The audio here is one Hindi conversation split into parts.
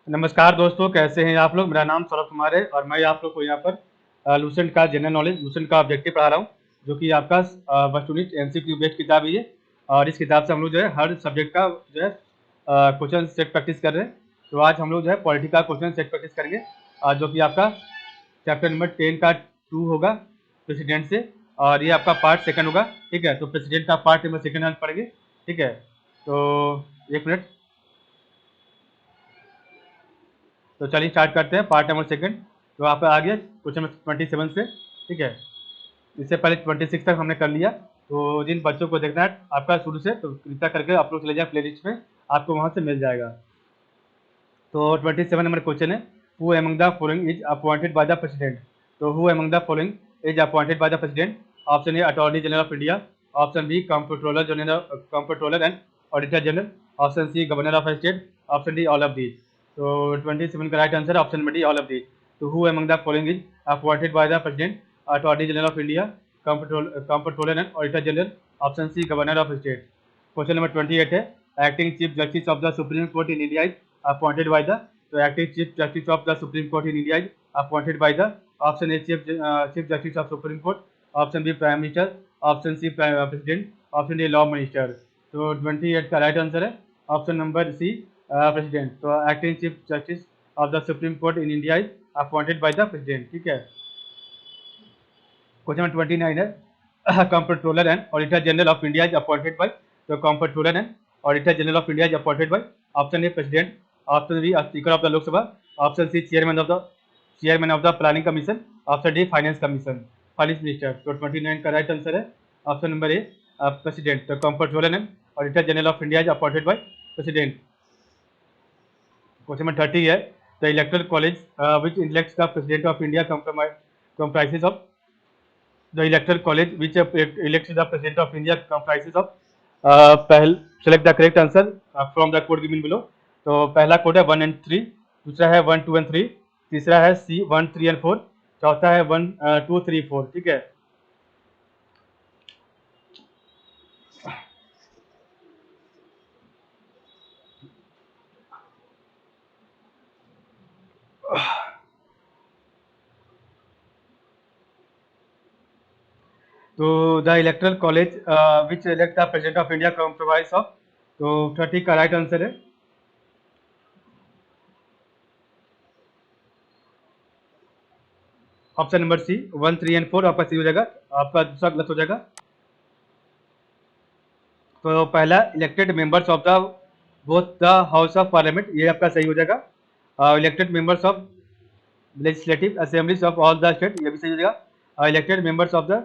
नमस्कार दोस्तों, कैसे हैं आप लोग। मेरा नाम सौरभ कुमार है और मैं आप लोग को यहाँ पर लूसेंट का जनरल नॉलेज, लूसेंट का ऑब्जेक्टिव पढ़ा रहा हूँ, जो कि आपका वस्तुनिष्ठ एमसीक्यू बेस्ड किताब ही है। और इस किताब से हम लोग जो है हर सब्जेक्ट का जो है क्वेश्चन सेट प्रैक्टिस कर रहे हैं। तो आज हम लोग जो है पॉलिटी का क्वेश्चन सेट प्रैक्टिस करेंगे, जो कि आपका चैप्टर नंबर 10 का 2 होगा, प्रेसिडेंट से। और ये आपका पार्ट सेकंड होगा। ठीक है, तो प्रेसिडेंट का पार्ट नंबर सेकंड हम पढ़ेंगे। ठीक है, तो एक मिनट। तो चलिए स्टार्ट करते हैं पार्ट नंबर सेकंड। तो आप आ गया क्वेश्चन नंबर 27 से। ठीक है, इससे पहले 26 तक हमने कर लिया। तो जिन बच्चों को देखना है आपका शुरू से, तो कृपया करके आप लोग चले जाए प्ले लिस्ट में, आपको वहाँ से मिल जाएगा। तो 27 नंबर क्वेश्चन है, who among the following is appointed by the president. तो who among the following is appointed by the president. Option A attorney general of India, option B comptroller general, comptroller and auditor general, option C governor of state, option D all of these. तो 27 का right answer option number D all of these. तो who among the following is appointed by the president, attorney general of India, comptroller and auditor general, option C governor of state. Question number 28 है, acting chief justice of the supreme court in India is appointed by the. तो acting chief justice of the supreme court in India is appointed by the. Option A chief justice of supreme court, option B prime minister, option C president, option D law minister. तो 28 का राइट आंसर है ऑप्शन नंबर सी, प्रेसिडेंट। तो acting chief justice of the supreme court in India is appointed by the president. ठीक है, क्वेश्चन नंबर 29 है, comptroller and auditor general of India is appointed by. तो comptroller and auditor general of India is appointed by. Option A president, option B speaker of the Lok Sabha, option C chairman of the planning commission, option D finance commission, finance minister. तो 29 का राइट आंसर है ऑप्शन नंबर ए, प्रेसिडेंट। तो comptroller and auditor general of India is appointed by president. Question number 30 है, the electoral college which elects the president of India comprises of। The electoral college which elects the president of India comprises of। पहल select the correct answer from the code given below। तो पहला कोड है 1 and 3, दूसरा है 1 2 and 3, तीसरा है C 1 3 and 4, चौथा है 1 2 3 4। ठीक है, तो the electoral college which elect the president of India comprise of. तो 30 का राइट आंसर है ऑप्शन नंबर सी 1 3 and 4। आपका सी हो जाएगा, आपका दूसरा गलत हो जाएगा। तो पहला elected members of the both the house of parliament, ये आपका सही हो जाएगा। Elected members of legislative assemblies of all the state, ये भी सही हो जाएगा। Elected members of the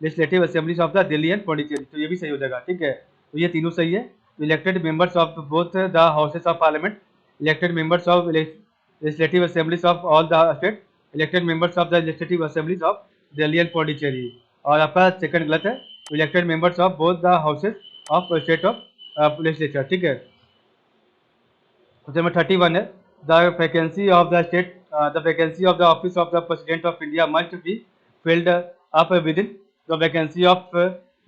legislative assemblies of the Delhi and Pondicherry, तो ये भी सही हो जाएगा। ठीक है, तो ये तीनों सही है। Elected members of both the houses of parliament, elected members of legislative assemblies of all the state, elected members of the legislative assemblies of Delhi and Pondicherry. और आपका सेकंड गलत है, elected members of both the houses of state of legislature. ठीक है, क्वेश्चन नंबर 31 है, the vacancy of the state, the vacancy of the office of the president of India must be filled up within. The vacancy of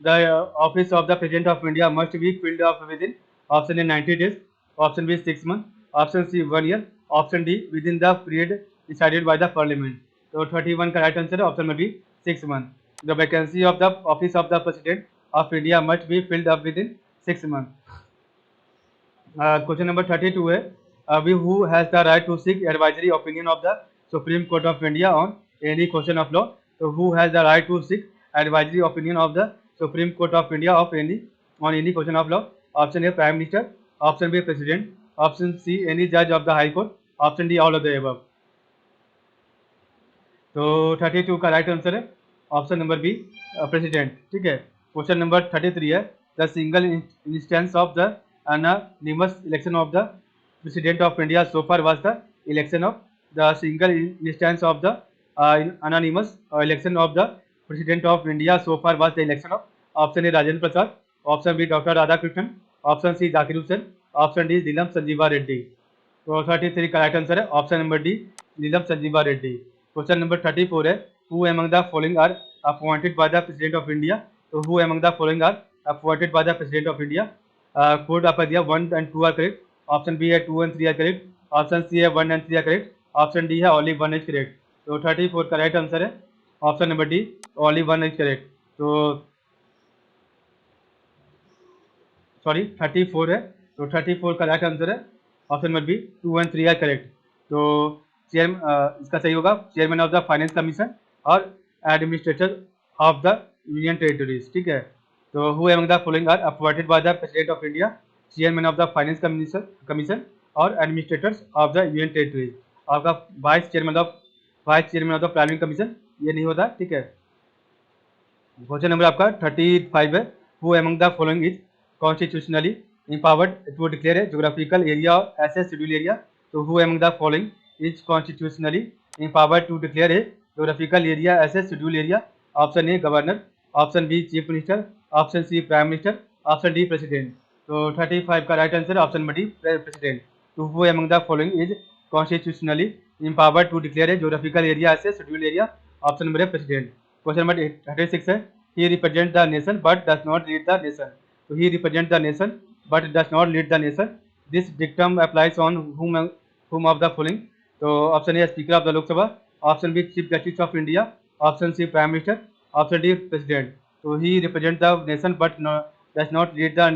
the office of the president of India must be filled up within. Option A 90 days, option B 6 months, option C 1 year, option D within the period decided by the parliament. तो 31 का राइट आंसर है ऑप्शन में B 6 months। The vacancy of the office of the president of India must be filled up within 6 months। Question number 32 है, we who has the right to seek advisory opinion of the Supreme Court of India on any question of law। तो who has the right to seek advisory opinion of the Supreme Court of India of any on any question of law। Option A prime minister, option B president, option C any जज of the high court, option D all of the above. तो 32 का राइट आंसर है ऑप्शन नंबर बी, प्रेसिडेंट। ठीक है, क्वेश्चन नंबर 33 है, the single instance of the anonymous election of the president of India so far was the election of। the single instance of the anonymous election of the president of India so far was the election of। Option A Rajendra Prasad, option B doctor Radhakrishnan, option C Zakir Hussain, option D Neelam Sanjiva Reddy. तो 33 का राइट आंसर है option number D, Neelam Sanjiva Reddy. Question number 34 है, who among the following are appointed by the president of India. तो who among the following are appointed by the president of India. Code आपका दिया 1 and 2 are correct, option B है 2 and 3 are correct, option C है 1 एंड 3 है करेक्ट, ऑप्शन डी है ओनली 1 इज करेक्ट। तो 34 का राइट आंसर है option number D, only 1 is correct. तो सॉरी 34 है, तो 34 का राइट आंसर है option number B, 2 and 3 are correct. तो इसका सही होगा chairman of the finance commission और administrator of the union territories, ठीक है। तो who among the following are appointed by the president of India, chairman of the finance commission और administrators of the union territories. आपका vice chairman of the planning commission ये नहीं होता, ठीक है। क्वेश्चन नंबर आपका 35 है, who among the following is constitutionally empowered to declare a geographical area as a scheduled area। तो who among the following is constitutionally empowered to declare a geographical area as a scheduled area? Option A governor, option B chief minister, option C prime minister, option D president. तो 35 का right answer option number D president. तो who among the following is constitutionally empowered to declare a geographical area as a scheduled area? Option number A president. Question number 36 है, he represent the nation but does not lead the nation। तो he represent the nation but does not lead the nation। This dictum applies on whom of the following? तो option A speaker of the Lok Sabha, option B chief justice of India, option C prime minister, option D president. तो he represent the nation but does not lead the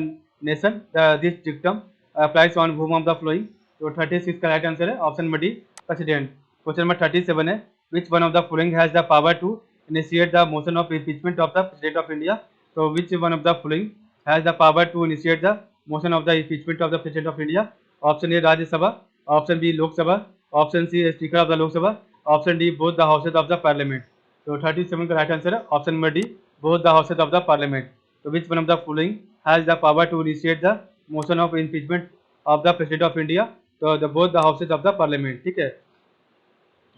nation, this dictum applies on whom of the following? तो 36 का राइट आंसर है option number D president. Question number 37 है, which one of the following has the power to initiate the motion of impeachment of the president of India? तो which one of the following has the power to initiate the motion of the impeachment of the president of India? Option A Rajya Sabha, option B Lok Sabha, option C speaker of the Lok Sabha, option D both the houses of the parliament. तो 37 का राइट आंसर है option number D, both the houses of the parliament. तो which one of the following has the power to initiate the motion of impeachment of the president of India? तो the both the houses of the parliament, ठीक है।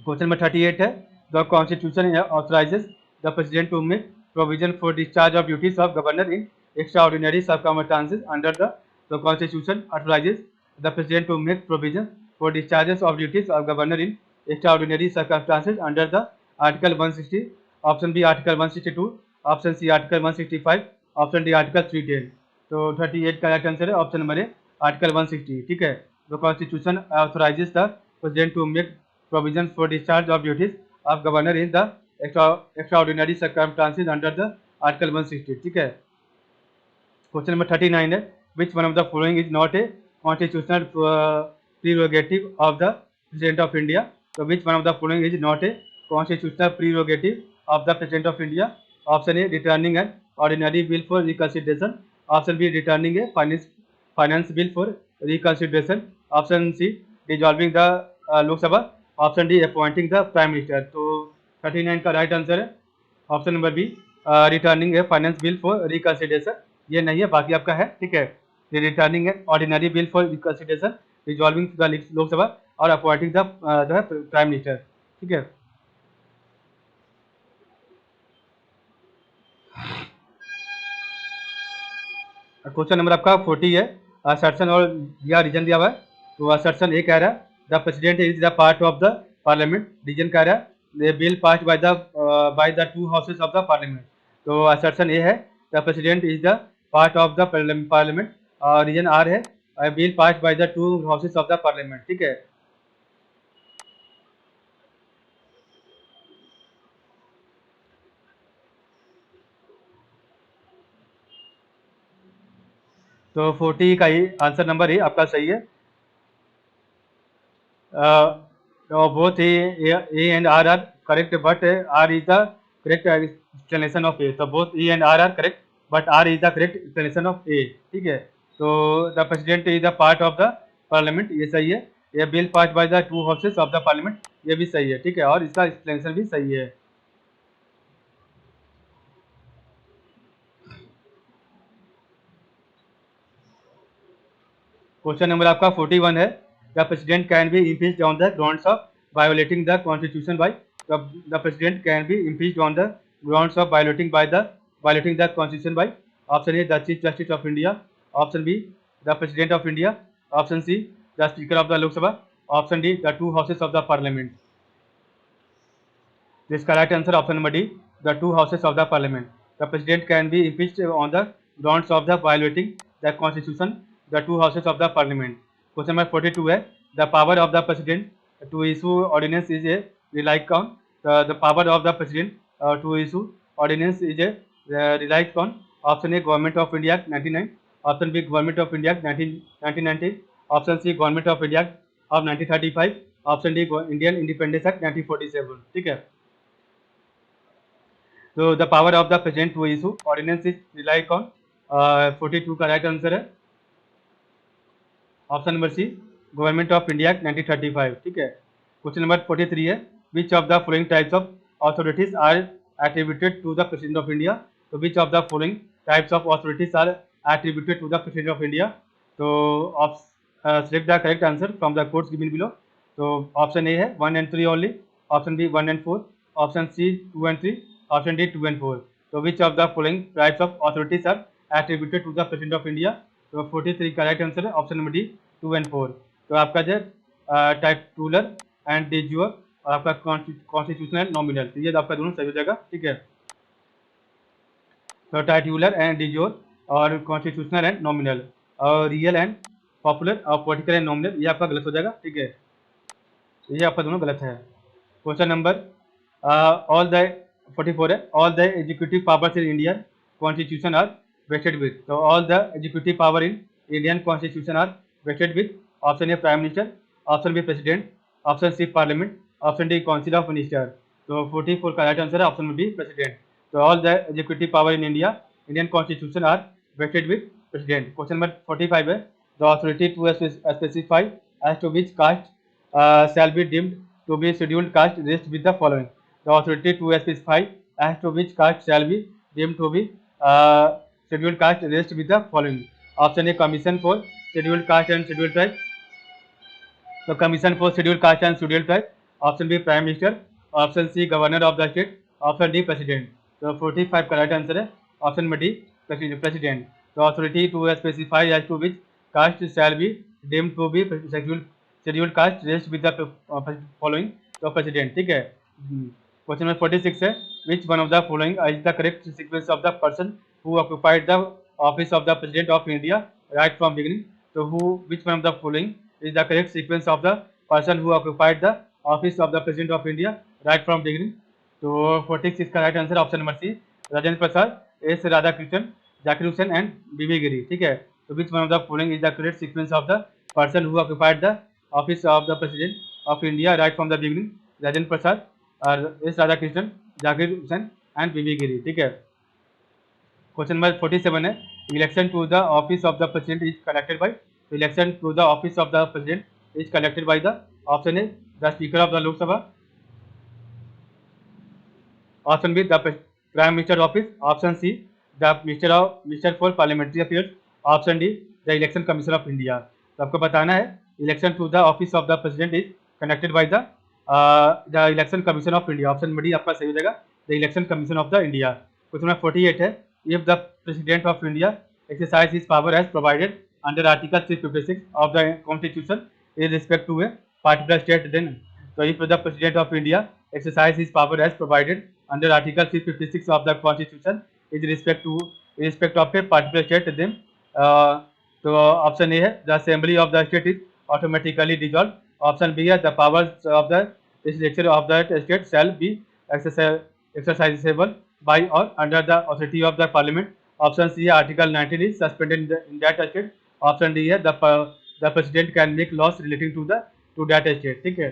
क्वेश्चन नंबर 38 है, the constitution authorises the president to make provision for discharge of duties of governor in extraordinary circumstances under the constitution authorizes the president to make provision for discharges of duties of governor in extraordinary circumstances under the article 160, option b article 162, option c article 165, option d article 310। तो 38 का राइट आंसर है ऑप्शन नंबर ए आर्टिकल 160, ठीक है। The constitution authorises the president to make provision for discharge of duties of governor in the extraordinary circumstances under the article 160, ठीक है। क्वेश्चन नंबर 39 है, which one of the following is not a constitutional prerogative of the president of India? तो which one of the following is not a constitutional prerogative of the president of India? Option A returning an ordinary bill for reconsideration, option B returning a finance bill for reconsideration, option C dissolving the Lok Sabha, option D appointing the prime minister. तो 39 का राइट आंसर है option number B returning a finance bill for reconsideration. ये नहीं है, बाकी आपका है, ठीक है। रिटर्निंग है ordinary bill for reconsideration, resolving the Lok Sabha और अपॉइंटिंग द जो है प्राइम मिनिस्टर, ठीक है। क्वेश्चन नंबर आपका 40 है, असर्शन और दिया रीजन दिया हुआ है। तो असर्शन ए कह रहा है the president is the part of the parliament, reason कह रहा है bill pass by the two houses of the parliament. तो असर्शन ए है the president is the part of the parliament, और रीजन आर है bill pass by the two houses of the parliament, ठीक है। तो 40 का ही आंसर नंबर है आपका सही है। Both A and R are correct but R is the correct explanation of A. तो both A and R correct but R is the correct explanation of A, ठीक है। तो the president is the part of the parliament, ये सही है। ये bill pass by the two houses of the parliament, ये भी सही है, ठीक है। और इसका एक्सप्लेनेशन भी सही है। क्वेश्चन नंबर आपका 41 है, the president can be impeached on the grounds of violating the constitution by. The president can be impeached on the grounds of violating the constitution by. Option A the chief justice of India, option B the president of India, option C the speaker of the Lok Sabha, option D the two houses of the parliament. इसका right answer option number D, the two houses of the parliament. The president can be impeached on the grounds of the violating the constitution, the two houses of the parliament. Question number 42 है, the power of the president to issue ordinance is a relied on the power of the president to issue ordinance is a relied on option A Government of India Act 99, option B Government of India Act 1990, option C Government of India Act of 1935, option D Indian independence act 1947. ठीक है. तो the power of the president to issue ordinance is rely on 42 का राइट आंसर है option number C government of India act 1935. ठीक है. क्वेश्चन नंबर 43 है which of the following types of authorities are attributed to the president of India. तो which of the following types of authorities are attributed to the president of India. तो select the correct answer from the quotes given below. तो ऑप्शन ए है 1 and 3 only, option B 1 and 4, option C 2 and 3, option D 2 and 4. तो which of the following types of authorities are attributed to the president of India. तो 43 का राइट आंसर है ऑप्शन नंबर डी 2 and 4. तो आपका जो टाइटुलर एंड डी ज्यूर और आपका कॉन्स्टिट्यूशनल नॉमिनल, तो ये आपका दोनों सही हो जाएगा. ठीक है. तो टाइटुलर एंड डी ज्यूर और कॉन्स्टिट्यूशनल एंड नॉमिनल और रियल एंड पॉपुलर और पॉलिटिकल एंड नॉमिनल ये आपका गलत हो जाएगा. ठीक है. ये आपका दोनों गलत है. क्वेश्चन नंबर ऑल द 44 है all the executive powers in Indian constitution are vested with. तो all the executive power in Indian constitution are vested with. Option A prime minister, option B president, option C parliament, option D council of minister. तो 44 का राइट आंसर है ऑप्शन बी प्रेसिडेंट. तो all the executive power in India Indian constitution are vested with president. Question number 45 है the authority to specify as to which caste shall be deemed to be scheduled caste rests with the following. The authority to specify as to which caste shall be deemed to be scheduled caste rests with the following. Option A Commission for Scheduled Caste and Scheduled Tribe. So Commission for Scheduled Caste and Scheduled Tribe. Option B Prime Minister. Option C Governor of the state. Option D President. So 45 का right answer है option B President. The authority to specify as to which caste shall be deemed to be scheduled caste rests with the following. तो president. ठीक है. क्वेश्चन नंबर 46 है which one of the following is the correct sequence of the person who occupied the office of the president of India right from beginning. So which one of the following is the correct sequence of the person who occupied the office of the president of India right from beginning. तो 46 का right answer option number C Rajendra Prasad, S Radhakrishnan, Zakir Hussain and बीबी गिरी. ठीक है. So which one of the following is the correct sequence of the person who occupied the office of the president of India right from the beginning? Rajendra Prasad और एस राधाकृष्णन, जाकिर हुसैन एंड बीबी गिरी. ठीक है. क्वेश्चन नंबर 47 है election to the office of the president is conducted by. Election to the office of the president is conducted by the option A the speaker of the Lok Sabha, option B the prime minister office, option C the minister for parliamentary affairs, option D the election commission of India. तो आपको बताना है election to the office of the president is conducted by the election commission of India. Option D आपका सही हो जाएगा the election commission of the India. Question number 48 है if the president of India exercise his power as provided under article 356 of the constitution in respect to a particular state then. तो if the president of India exercise his power as provided under article 356 of the constitution in respect of a particular state then. तो ऑप्शन ए है the assembly of the state is automatically dissolve. Option B है the powers of the legislature of the state shall be exercisable by or under the authority of the parliament. Option C है article 19 is suspended in that state. Option D है the president can make laws relating to that state. ठीक है.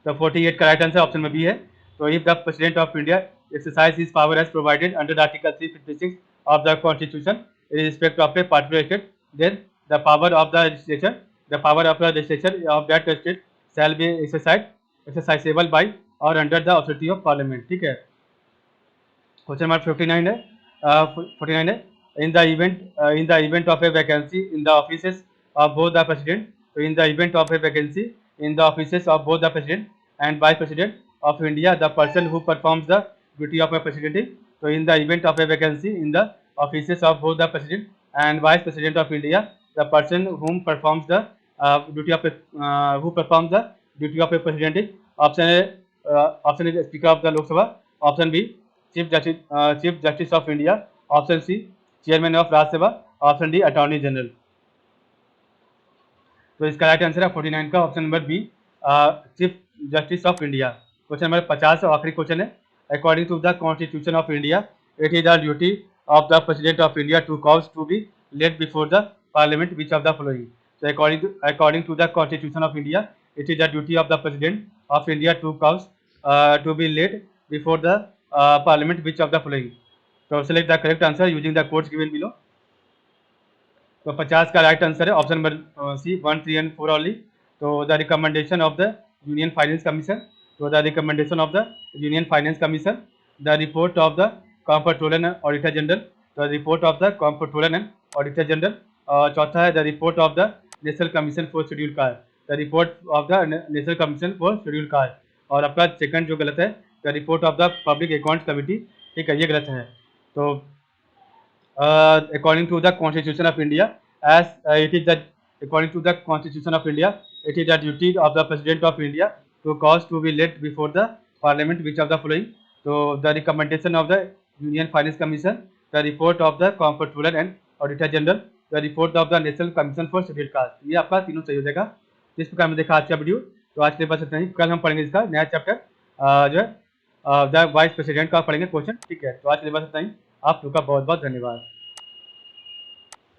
तो 48 का राइट आंसर ऑप्शन में बी है. तो if the president of India exercise his power as provided under Article 356 of the Constitution in respect of a particular state, then the power of the legislature of that state shall be exercisable by or under the authority of Parliament. ठीक है. क्वेश्चन नंबर 49 है in the event of a vacancy in the offices of both the president. So in the event of a vacancy in the offices of both the president and vice president of India, the person who performs the duty of a president is. So in the event of a vacancy in the offices of both the president and vice president of India, the person who performs the duty of a president is. Option A Speaker of the Lok Sabha, option B Chief Justice of India, option C Chairman of Rajya Sabha, option D Attorney General. तो इसका राइट आंसर है 49 का option number B, chief justice of India. Question number 50 और आखिरी क्वेश्चन है, according to the constitution of India it is the duty of the president of India to cause to be laid before the parliament which of the following. So according to the Constitution of India, it is the duty of the President of India to cause to be laid before the Parliament which of the following. So select the correct answer using the codes given below. तो 50 का राइट आंसर है option number C 1, 3 and 4 only. तो the recommendation of the union finance commission, तो the recommendation of the union finance commission, the report of the controller and auditor general, the report of the controller and auditor general. चौथा है the report of the national commission for schedule caste, the report of the national commission for schedule caste. और आपका सेकंड जो गलत है, the report of the public accounts committee, ठीक है, ये गलत है। तो according to the Constitution of India, as it is the according to the Constitution of India, it is the duty of the President of India to cause to be laid before the Parliament which of the following. So the recommendation of the Union Finance Commission, the report of the Comptroller and Auditor General, the report of the National Commission for Scheduled Caste, ये आपका तीनों सही हो जाएगा। इस प्रकार में देखा आज का वीडियो। तो आज के लिए बस इतना ही। कल हम पढ़ेंगे इसका नया चैप्टर जो है द वाइस प्रेसिडेंट का पढ़ेंगे क्वेश्चन, ठीक है। तो आज के लिए बस इतना ही। आप लोग का बहुत बहुत धन्यवाद।